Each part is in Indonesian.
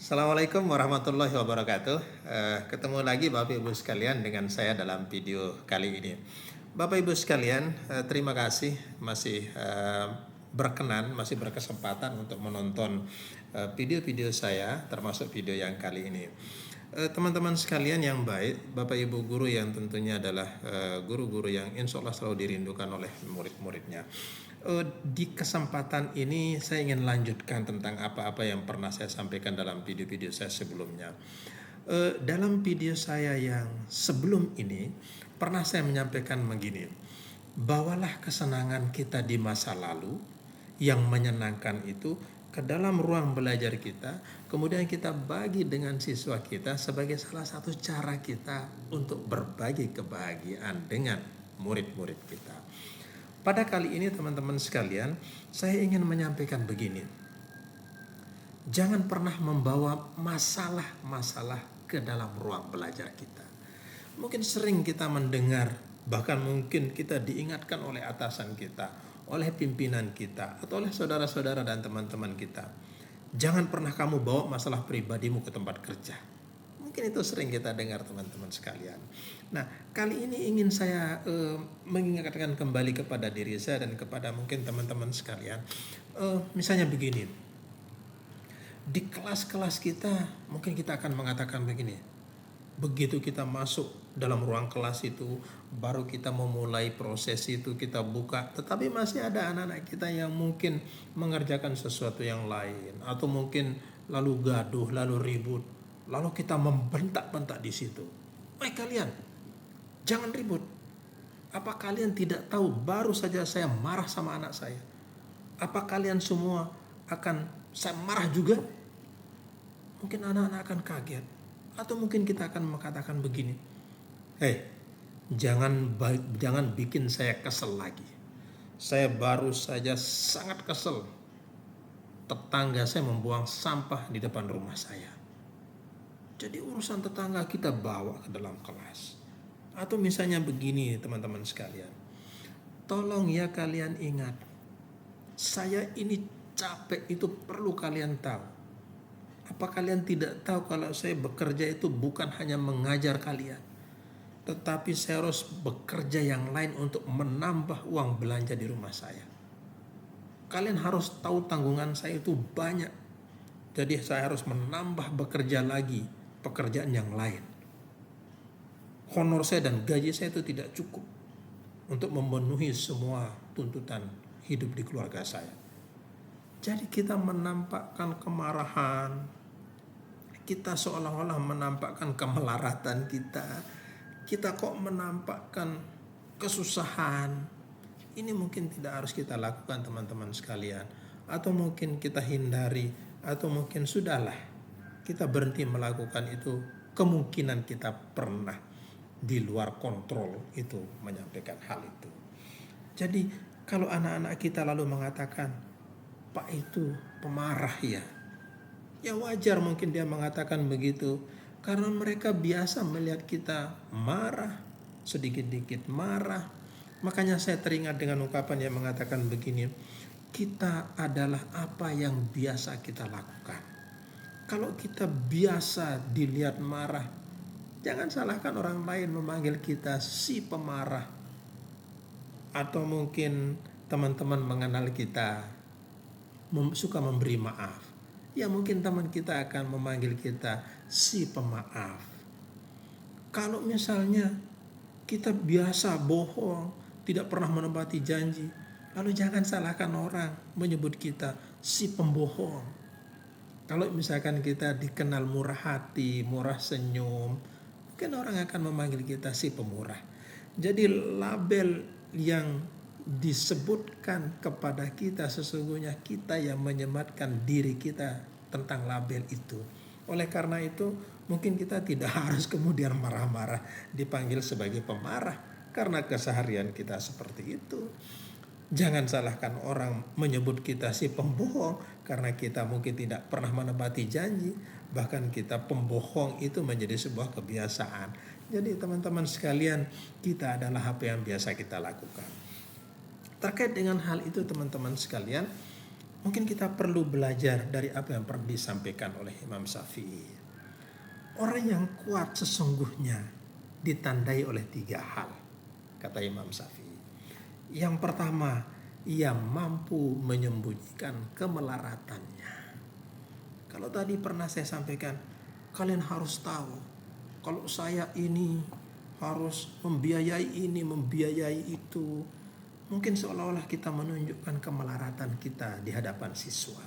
Assalamualaikum warahmatullahi wabarakatuh. Ketemu lagi Bapak Ibu sekalian dengan saya dalam video kali ini. Bapak Ibu sekalian, terima kasih masih masih berkesempatan untuk menonton video-video saya, termasuk video yang kali ini. Teman-teman sekalian yang baik, Bapak Ibu guru yang tentunya adalah guru-guru yang insya Allah selalu dirindukan oleh murid-muridnya. Di kesempatan ini saya ingin lanjutkan tentang apa-apa yang pernah saya sampaikan dalam video-video saya sebelumnya. Dalam video saya yang sebelum ini pernah saya menyampaikan begini, bawalah kesenangan kita di masa lalu yang menyenangkan itu ke dalam ruang belajar kita, kemudian kita bagi dengan siswa kita sebagai salah satu cara kita untuk berbagi kebahagiaan dengan murid-murid kita. Pada kali ini teman-teman sekalian, saya ingin menyampaikan begini. Jangan pernah membawa masalah-masalah ke dalam ruang belajar kita. Mungkin sering kita mendengar, bahkan mungkin kita diingatkan oleh atasan kita, oleh pimpinan kita, atau oleh saudara-saudara dan teman-teman kita. Jangan pernah kamu bawa masalah pribadimu ke tempat kerja. Mungkin itu sering kita dengar teman-teman sekalian. Nah, kali ini ingin saya mengingatkan kembali kepada diri saya dan kepada mungkin teman-teman sekalian. Misalnya begini, di kelas-kelas kita mungkin kita akan mengatakan begini. Begitu kita masuk dalam ruang kelas itu, baru kita memulai proses itu, kita buka. Tetapi masih ada anak-anak kita yang mungkin mengerjakan sesuatu yang lain, atau mungkin lalu gaduh, lalu ribut, lalu kita membentak-bentak di situ. Kalian, jangan ribut. Apa kalian tidak tahu baru saja saya marah sama anak saya? Apa kalian semua akan saya marah juga? Mungkin anak-anak akan kaget. Atau mungkin kita akan mengatakan begini, jangan bikin saya kesel lagi. Saya baru saja sangat kesel. Tetangga saya membuang sampah di depan rumah saya. Jadi urusan tetangga kita bawa ke dalam kelas. Atau misalnya begini teman-teman sekalian. Tolong ya kalian ingat, saya ini capek itu perlu kalian tahu. Apa kalian tidak tahu kalau saya bekerja itu bukan hanya mengajar kalian, tetapi saya harus bekerja yang lain untuk menambah uang belanja di rumah saya. Kalian harus tahu tanggungan saya itu banyak. Jadi saya harus menambah bekerja lagi, pekerjaan yang lain. Honor saya dan gaji saya itu tidak cukup untuk memenuhi semua tuntutan hidup di keluarga saya. Jadi kita menampakkan kemarahan, kita seolah-olah menampakkan kemelaratan kita kok menampakkan kesusahan. Ini mungkin tidak harus kita lakukan teman-teman sekalian. Atau mungkin kita hindari, atau mungkin sudahlah, kita berhenti melakukan itu. Kemungkinan kita pernah di luar kontrol itu menyampaikan hal itu. Jadi kalau anak-anak kita lalu mengatakan, Pak itu pemarah ya wajar mungkin dia mengatakan begitu. Karena mereka biasa melihat kita marah, sedikit-dikit marah. Makanya saya teringat dengan ungkapan yang mengatakan begini, kita adalah apa yang biasa kita lakukan. Kalau kita biasa dilihat marah, jangan salahkan orang lain memanggil kita si pemarah. Atau mungkin teman-teman mengenal kita suka memberi maaf. Ya mungkin teman kita akan memanggil kita si pemaaf. Kalau misalnya kita biasa bohong, tidak pernah menepati janji, lalu jangan salahkan orang menyebut kita si pembohong. Kalau misalkan kita dikenal murah hati, murah senyum, mungkin orang akan memanggil kita si pemurah. Jadi label yang disebutkan kepada kita sesungguhnya kita yang menyematkan diri kita tentang label itu. Oleh karena itu mungkin kita tidak harus kemudian marah-marah dipanggil sebagai pemarah karena keseharian kita seperti itu. Jangan salahkan orang menyebut kita si pembohong karena kita mungkin tidak pernah menepati janji, bahkan kita pembohong itu menjadi sebuah kebiasaan. Jadi teman-teman sekalian, kita adalah apa yang biasa kita lakukan. Terkait dengan hal itu teman-teman sekalian, Mungkin kita perlu belajar dari apa yang pernah disampaikan oleh Imam Syafi'i. Orang yang kuat sesungguhnya ditandai oleh 3 hal, kata Imam Syafi'i. Yang pertama, ia mampu menyembunyikan kemelaratannya. Kalau tadi pernah saya sampaikan, kalian harus tahu, kalau saya ini harus membiayai ini, membiayai itu. Mungkin seolah-olah kita menunjukkan kemelaratan kita di hadapan siswa.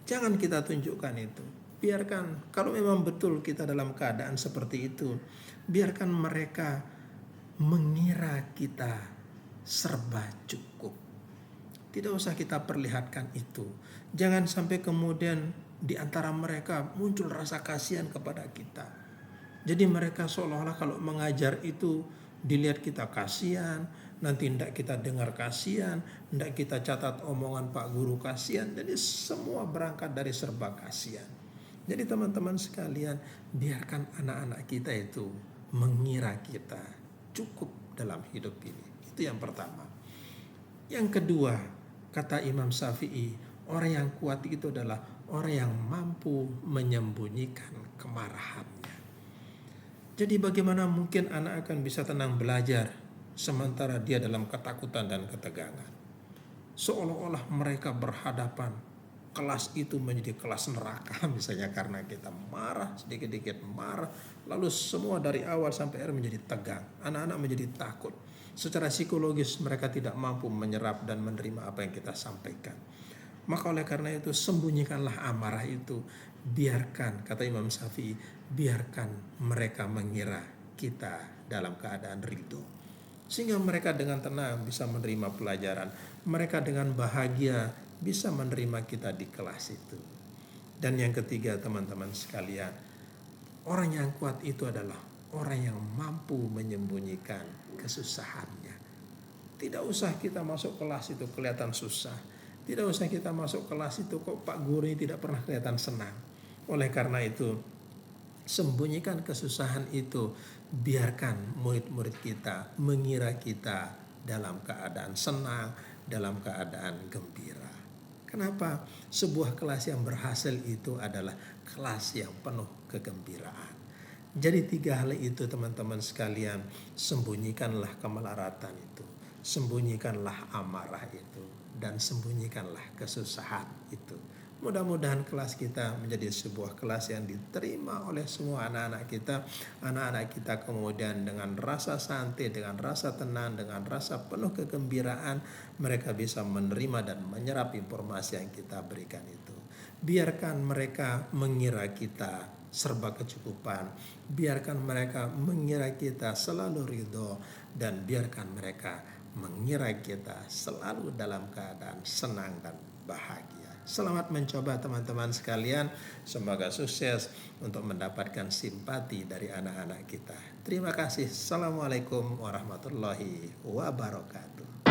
Jangan kita tunjukkan itu. Biarkan, kalau memang betul kita dalam keadaan seperti itu, biarkan mereka mengira kita serba cukup. Tidak usah kita perlihatkan itu. Jangan sampai kemudian di antara mereka muncul rasa kasihan kepada kita. Jadi mereka seolah-olah kalau mengajar itu dilihat kita kasihan, nanti tidak kita dengar kasihan, tidak kita catat omongan Pak Guru kasihan. Jadi semua berangkat dari serba kasihan. Jadi teman-teman sekalian, biarkan anak-anak kita itu mengira kita cukup dalam hidup ini. Itu yang pertama. Yang kedua, kata Imam Syafi'i, orang yang kuat itu adalah orang yang mampu menyembunyikan kemarahannya. Jadi bagaimana mungkin anak akan bisa tenang belajar sementara dia dalam ketakutan dan ketegangan? Seolah-olah mereka berhadapan, kelas itu menjadi kelas neraka misalnya, karena kita marah, sedikit-sedikit marah, lalu semua dari awal sampai akhir menjadi tegang. Anak-anak menjadi takut. Secara psikologis mereka tidak mampu menyerap dan menerima apa yang kita sampaikan. Maka oleh karena itu sembunyikanlah amarah itu. Biarkan, kata Imam Syafi'i, biarkan mereka mengira kita dalam keadaan ridho. Sehingga mereka dengan tenang bisa menerima pelajaran. Mereka dengan bahagia bisa menerima kita di kelas itu. Dan yang ketiga teman-teman sekalian, orang yang kuat itu adalah orang yang mampu menyembunyikan kesusahannya. Tidak usah kita masuk kelas itu kelihatan susah. Tidak usah kita masuk kelas itu kok Pak Guru ini tidak pernah kelihatan senang. Oleh karena itu, sembunyikan kesusahan itu. Biarkan murid-murid kita mengira kita dalam keadaan senang, dalam keadaan gembira. Kenapa? Sebuah kelas yang berhasil itu adalah kelas yang penuh kegembiraan. Jadi 3 hal itu teman-teman sekalian, sembunyikanlah kemelaratan itu, sembunyikanlah amarah itu, dan sembunyikanlah kesusahan itu. Mudah-mudahan kelas kita menjadi sebuah kelas yang diterima oleh semua anak-anak kita. Anak-anak kita kemudian dengan rasa santai, dengan rasa tenang, dengan rasa penuh kegembiraan, mereka bisa menerima dan menyerap informasi yang kita berikan itu. Biarkan mereka mengira kita serba kecukupan. Biarkan mereka mengira kita selalu ridho. Dan biarkan mereka mengira kita selalu dalam keadaan senang dan bahagia. Selamat mencoba teman-teman sekalian. Semoga sukses untuk mendapatkan simpati dari anak-anak kita. Terima kasih. Assalamualaikum warahmatullahi wabarakatuh.